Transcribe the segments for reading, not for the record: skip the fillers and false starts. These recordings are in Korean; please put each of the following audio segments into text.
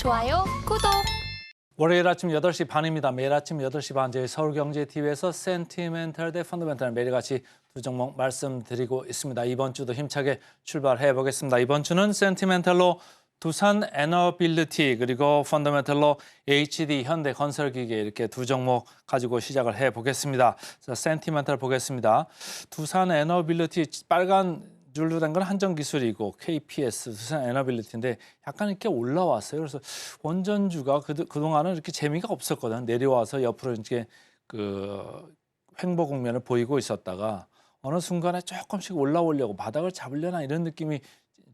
좋아요, 구독. 월요일 아침 8시 반입니다. 매일 아침 8시 반 저희 서울경제TV에서 센티멘털 대 펀더멘털 매일같이 두 종목 말씀드리고 있습니다. 이번 주도 힘차게 출발해 보겠습니다. 이번 주는 센티멘털로 두산 에너빌리티 그리고 펀더멘털로 HD 현대건설기계 이렇게 두 종목 가지고 시작을 해 보겠습니다. 자, 센티멘털 보겠습니다. 두산 에너빌리티 빨간 줄로 된 건 한정기술이고 KPS, 두산 에너빌리티인데 약간 이렇게 올라왔어요. 그래서 원전주가 그동안은 이렇게 재미가 없었거든. 내려와서 옆으로 이제 그 횡보 국면을 보이고 있었다가 어느 순간에 조금씩 올라오려고 바닥을 잡으려나 이런 느낌이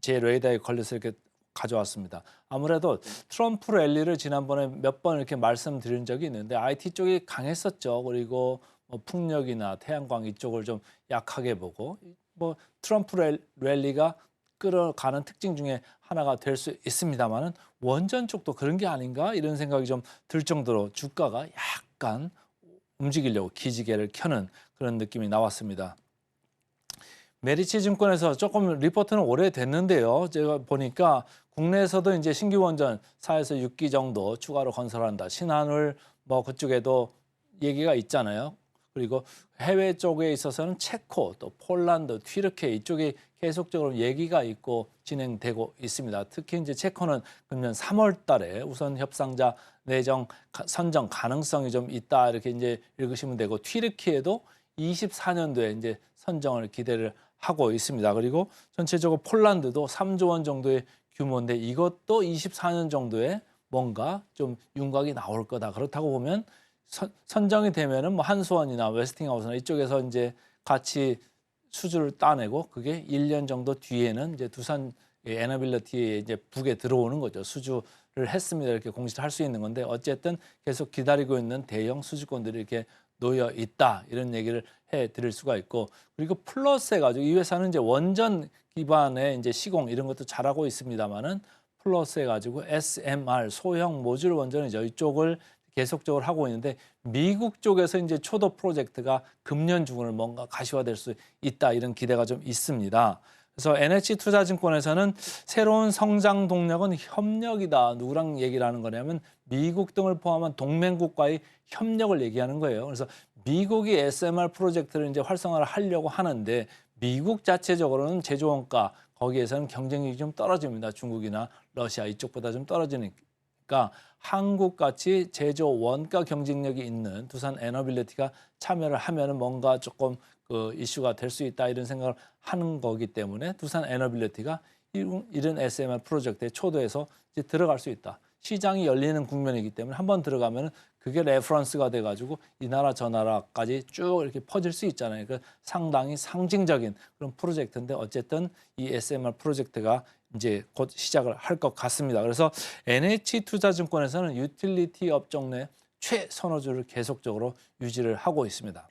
제 레이더에 걸려서 이렇게 가져왔습니다. 아무래도 트럼프 랠리를 지난번에 몇 번 이렇게 말씀드린 적이 있는데 IT 쪽이 강했었죠. 그리고 뭐 풍력이나 태양광 이쪽을 좀 약하게 보고 뭐 트럼프 랠리가 끌어가는 특징 중에 하나가 될 수 있습니다만은 원전 쪽도 그런 게 아닌가 이런 생각이 좀 들 정도로 주가가 약간 움직이려고 기지개를 켜는 그런 느낌이 나왔습니다. 메리츠 증권에서 조금 리포트는 오래됐는데요. 제가 보니까 국내에서도 이제 신규 원전 4에서 6기 정도 추가로 건설한다. 신한울 뭐 그쪽에도 얘기가 있잖아요. 그리고 해외 쪽에 있어서는 체코, 또 폴란드, 튀르키예 이쪽이 계속적으로 얘기가 있고 진행되고 있습니다. 특히 이제 체코는 금년 3월 달에 우선 협상자 내정 선정 가능성이 좀 있다 이렇게 이제 읽으시면 되고 튀르키예도 24년도에 이제 선정을 기대를 하고 있습니다. 그리고 전체적으로 폴란드도 3조 원 정도의 규모인데 이것도 24년 정도에 뭔가 좀 윤곽이 나올 거다. 그렇다고 보면 선정이 되면은 뭐 한수원이나 웨스팅하우스나 이쪽에서 이제 같이 수주를 따내고 그게 1년 정도 뒤에는 이제 두산 에너빌리티에 이제 북에 들어오는 거죠. 수주를 했습니다. 이렇게 공시를 할 수 있는 건데 어쨌든 계속 기다리고 있는 대형 수주권들이 이렇게 놓여 있다 이런 얘기를 해드릴 수가 있고 그리고 플러스 해가지고 이 회사는 이제 원전 기반의 이제 시공 이런 것도 잘하고 있습니다만은 플러스 해가지고 SMR 소형 모듈 원전이죠. 이쪽을 계속적으로 하고 있는데 미국 쪽에서 이제 초도 프로젝트가 금년 중으로 뭔가 가시화될 수 있다 이런 기대가 좀 있습니다. 그래서 NH투자증권에서는 새로운 성장 동력은 협력이다. 누구랑 얘기를 하는 거냐면 미국 등을 포함한 동맹국과의 협력을 얘기하는 거예요. 그래서 미국이 SMR 프로젝트를 이제 활성화를 하려고 하는데 미국 자체적으로는 제조 원가 거기에서는 경쟁력이 좀 떨어집니다. 중국이나 러시아 이쪽보다 좀 떨어지니까 한국같이 제조 원가 경쟁력이 있는 두산 에너빌리티가 참여를 하면은 뭔가 조금 그 이슈가 될 수 있다 이런 생각을 하는 거기 때문에 두산 에너빌리티가 이런 SMR 프로젝트의 초도에서 이제 들어갈 수 있다. 시장이 열리는 국면이기 때문에 한번 들어가면 그게 레퍼런스가 돼가지고 이 나라 저 나라까지 쭉 이렇게 퍼질 수 있잖아요. 그 상당히 상징적인 그런 프로젝트인데 어쨌든 이 SMR 프로젝트가 이제 곧 시작을 할 것 같습니다. 그래서 NH투자증권에서는 유틸리티 업종 내 최선호주를 계속적으로 유지를 하고 있습니다.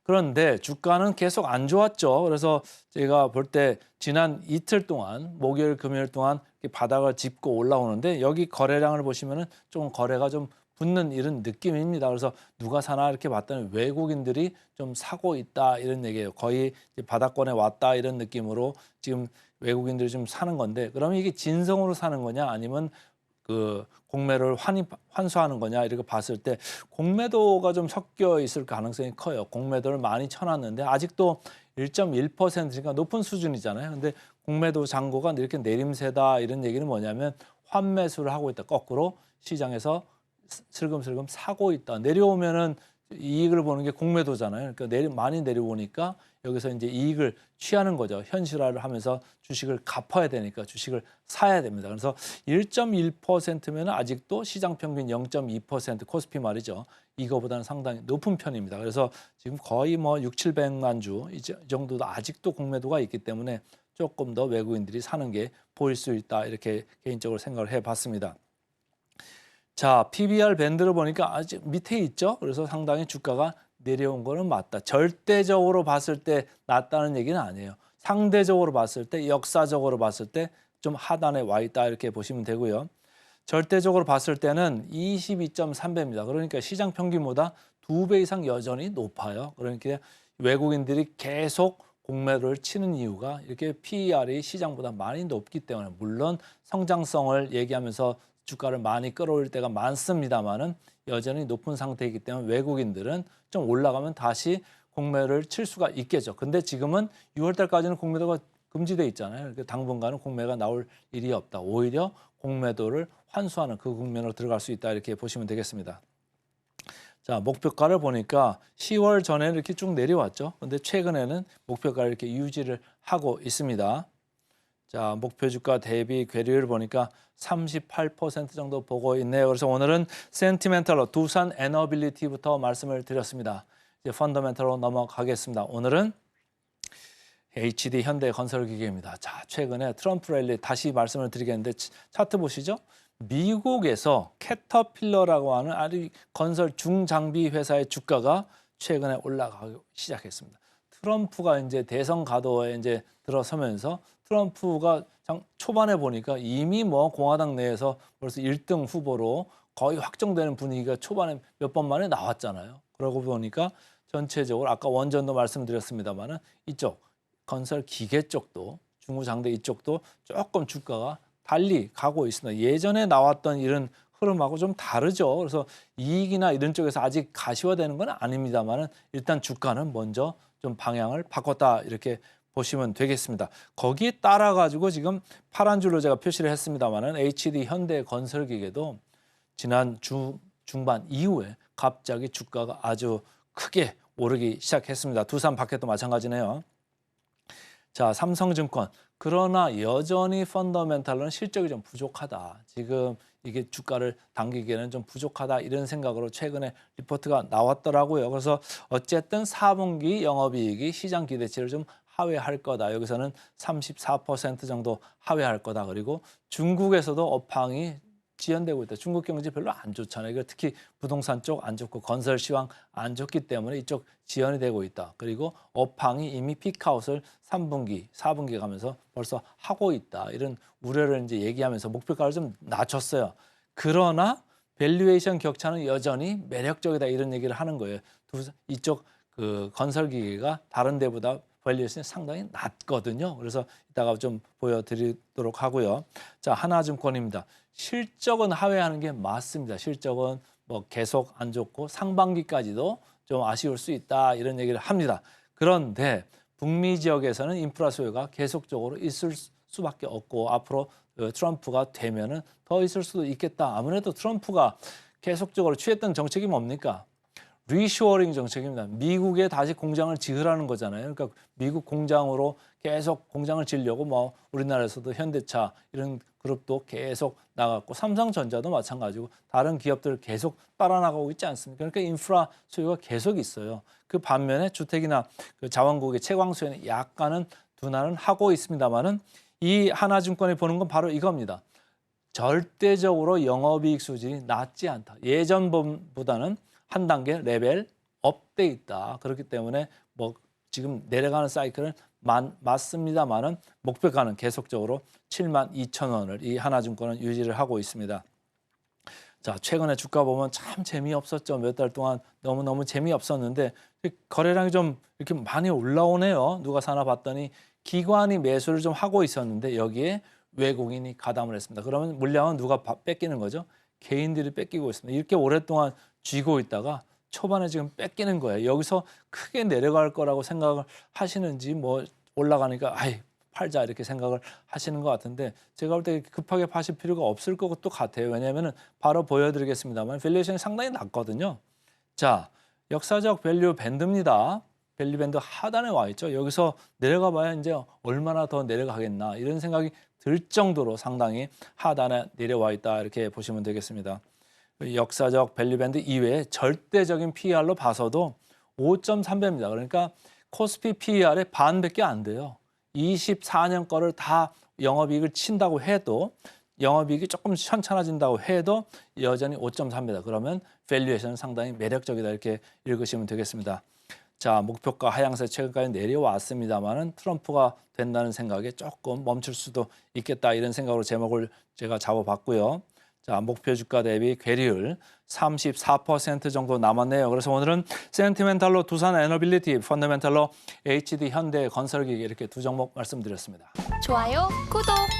그런데 주가는 계속 안 좋았죠. 그래서 제가 볼 때 지난 이틀 동안 목요일, 금요일 동안 바닥을 짚고 올라오는데 여기 거래량을 보시면은 좀 거래가 좀 붙는 이런 느낌입니다. 그래서 누가 사나 이렇게 봤더니 외국인들이 좀 사고 있다 이런 얘기예요. 거의 바닥권에 왔다 이런 느낌으로 지금 외국인들이 좀 사는 건데 그러면 이게 진성으로 사는 거냐 아니면 그 공매를 환수하는 거냐 이렇게 봤을 때 공매도가 좀 섞여 있을 가능성이 커요. 공매도를 많이 쳐놨는데 아직도 1.1%니까 높은 수준이잖아요. 근데 공매도 잔고가 이렇게 내림세다 이런 얘기는 뭐냐면 환매수를 하고 있다. 거꾸로 시장에서 슬금슬금 사고 있다. 내려오면은 이익을 보는 게 공매도잖아요. 그러니까 많이 내려오니까 여기서 이제 이익을 취하는 거죠. 현실화를 하면서 주식을 갚아야 되니까 주식을 사야 됩니다. 그래서 1.1%면 아직도 시장 평균 0.2% 코스피 말이죠. 이거보다는 상당히 높은 편입니다. 그래서 지금 거의 뭐 6, 700만 주 이 정도도 아직도 공매도가 있기 때문에 조금 더 외국인들이 사는 게 보일 수 있다. 이렇게 개인적으로 생각을 해봤습니다. 자, PBR 밴드를 보니까 아직 밑에 있죠. 그래서 상당히 주가가 내려온 거는 맞다. 절대적으로 봤을 때 낮다는 얘기는 아니에요. 상대적으로 봤을 때, 역사적으로 봤을 때 좀 하단에 와 있다 이렇게 보시면 되고요. 절대적으로 봤을 때는 22.3배입니다. 그러니까 시장 평균보다 2배 이상 여전히 높아요. 그러니까 외국인들이 계속 공매도를 치는 이유가 이렇게 PER이 시장보다 많이 높기 때문에 물론 성장성을 얘기하면서 주가를 많이 끌어올릴 때가 많습니다만은 여전히 높은 상태이기 때문에 외국인들은 좀 올라가면 다시 공매를 칠 수가 있겠죠. 근데 지금은 6월 달까지는 공매도가 금지돼 있잖아요. 그러니까 당분간은 공매가 나올 일이 없다. 오히려 공매도를 환수하는 그 국면으로 들어갈 수 있다. 이렇게 보시면 되겠습니다. 자, 목표가를 보니까 10월 전에는 이렇게 쭉 내려왔죠. 근데 최근에는 목표가를 이렇게 유지를 하고 있습니다. 자, 목표 주가 대비 괴리를 보니까 38% 정도 보고 있네요. 그래서 오늘은 센티멘털로 두산 에너빌리티부터 말씀을 드렸습니다. 이제 펀더멘털로 넘어가겠습니다. 오늘은 HD 현대건설기계입니다. 자, 최근에 트럼프 랠리 다시 말씀을 드리겠는데 차트 보시죠. 미국에서 캐터필러라고 하는 아주 건설 중장비 회사의 주가가 최근에 올라가기 시작했습니다. 트럼프가 이제 대선 가도에 이제 들어서면서 트럼프가 초반에 보니까 이미 뭐 공화당 내에서 벌써 1등 후보로 거의 확정되는 분위기가 초반에 몇 번 만에 나왔잖아요. 그러고 보니까 전체적으로 아까 원전도 말씀드렸습니다만은 이쪽 건설 기계 쪽도 중구장대 이쪽도 조금 주가가 달리 가고 있습니다. 예전에 나왔던 이런 흐름하고 좀 다르죠. 그래서 이익이나 이런 쪽에서 아직 가시화되는 건 아닙니다만은 일단 주가는 먼저 좀 방향을 바꿨다 이렇게 보시면 되겠습니다. 거기에 따라 가지고 지금 파란 줄로 제가 표시를 했습니다만은 HD 현대건설기계도 지난 중반 이후에 갑자기 주가가 아주 크게 오르기 시작했습니다. 두산 바켓도 마찬가지네요. 자, 삼성증권. 그러나 여전히 펀더멘탈로는 실적이 좀 부족하다. 지금 이게 주가를 당기기에는 좀 부족하다. 이런 생각으로 최근에 리포트가 나왔더라고요. 그래서 어쨌든 4분기 영업이익이 시장 기대치를 좀 하회할 거다. 여기서는 34% 정도 하회할 거다. 그리고 중국에서도 업황이 지연되고 있다. 중국 경제 별로 안 좋잖아요. 이거 특히 부동산 쪽 안 좋고 건설 시황 안 좋기 때문에 이쪽 지연이 되고 있다. 그리고 업황이 이미 피크아웃을 3분기, 4분기 가면서 벌써 하고 있다. 이런 우려를 이제 얘기하면서 목표가를 좀 낮췄어요. 그러나 밸류에이션 격차는 여전히 매력적이다. 이런 얘기를 하는 거예요. 이쪽 그 건설 기계가 다른 데보다 밸류에이션이 상당히 낮거든요. 그래서 이따가 좀 보여드리도록 하고요. 자, 하나증권입니다. 실적은 하회하는 게 맞습니다. 실적은 뭐 계속 안 좋고 상반기까지도 좀 아쉬울 수 있다 이런 얘기를 합니다. 그런데 북미 지역에서는 인프라 수요가 계속적으로 있을 수밖에 없고 앞으로 트럼프가 되면은 더 있을 수도 있겠다. 아무래도 트럼프가 계속적으로 취했던 정책이 뭡니까? 리쇼어링 정책입니다. 미국에 다시 공장을 지으라는 거잖아요. 그러니까 미국 공장으로 계속 공장을 지으려고 뭐 우리나라에서도 현대차 이런 그룹도 계속 나갔고 삼성전자도 마찬가지고 다른 기업들 계속 따라 나가고 있지 않습니까? 그러니까 인프라 수요가 계속 있어요. 그 반면에 주택이나 그 자원국의 채광 수요는 약간은 둔화는 하고 있습니다만은 이 하나증권이 보는 건 바로 이겁니다. 절대적으로 영업이익 수준이 낮지 않다. 예전보다는 한 단계 레벨 업돼 있다. 그렇기 때문에 뭐 지금 내려가는 사이클은 맞습니다만은 목표가는 계속적으로 72,000원을 이 하나증권은 유지를 하고 있습니다. 자, 최근에 주가 보면 참 재미없었죠. 몇 달 동안 너무너무 재미없었는데 거래량이 좀 이렇게 많이 올라오네요. 누가 사나 봤더니 기관이 매수를 좀 하고 있었는데 여기에 외국인이 가담을 했습니다. 그러면 물량은 누가 뺏기는 거죠? 개인들이 뺏기고 있습니다. 이렇게 오랫동안 쥐고 있다가 초반에 지금 뺏기는 거예요. 여기서 크게 내려갈 거라고 생각을 하시는지 뭐 올라가니까 아이 팔자 이렇게 생각을 하시는 것 같은데 제가 볼 때 급하게 파실 필요가 없을 것도 같아요. 왜냐하면 바로 보여드리겠습니다만 밸류에이션이 상당히 낮거든요. 자, 역사적 밸류 밴드입니다. 밸류 밴드 하단에 와 있죠. 여기서 내려가 봐야 이제 얼마나 더 내려가겠나 이런 생각이 들 정도로 상당히 하단에 내려와 있다 이렇게 보시면 되겠습니다. 역사적 밸류밴드 이외에 절대적인 PER로 봐서도 5.3배입니다. 그러니까 코스피 PER의 반밖에 안 돼요. 24년 거를 다 영업이익을 친다고 해도 영업이익이 조금 현찮아진다고 해도 여전히 5.3배다. 그러면 밸류에이션은 상당히 매력적이다 이렇게 읽으시면 되겠습니다. 자, 목표가 하향세 최근까지 내려왔습니다만은 트럼프가 된다는 생각에 조금 멈출 수도 있겠다 이런 생각으로 제목을 제가 잡아봤고요. 자, 목표 주가 대비 괴리율 34% 정도 남았네요. 그래서 오늘은 센티멘탈로 두산 에너빌리티, 펀더멘탈로 HD 현대 건설기기 이렇게 두 종목 말씀드렸습니다. 좋아요, 구독.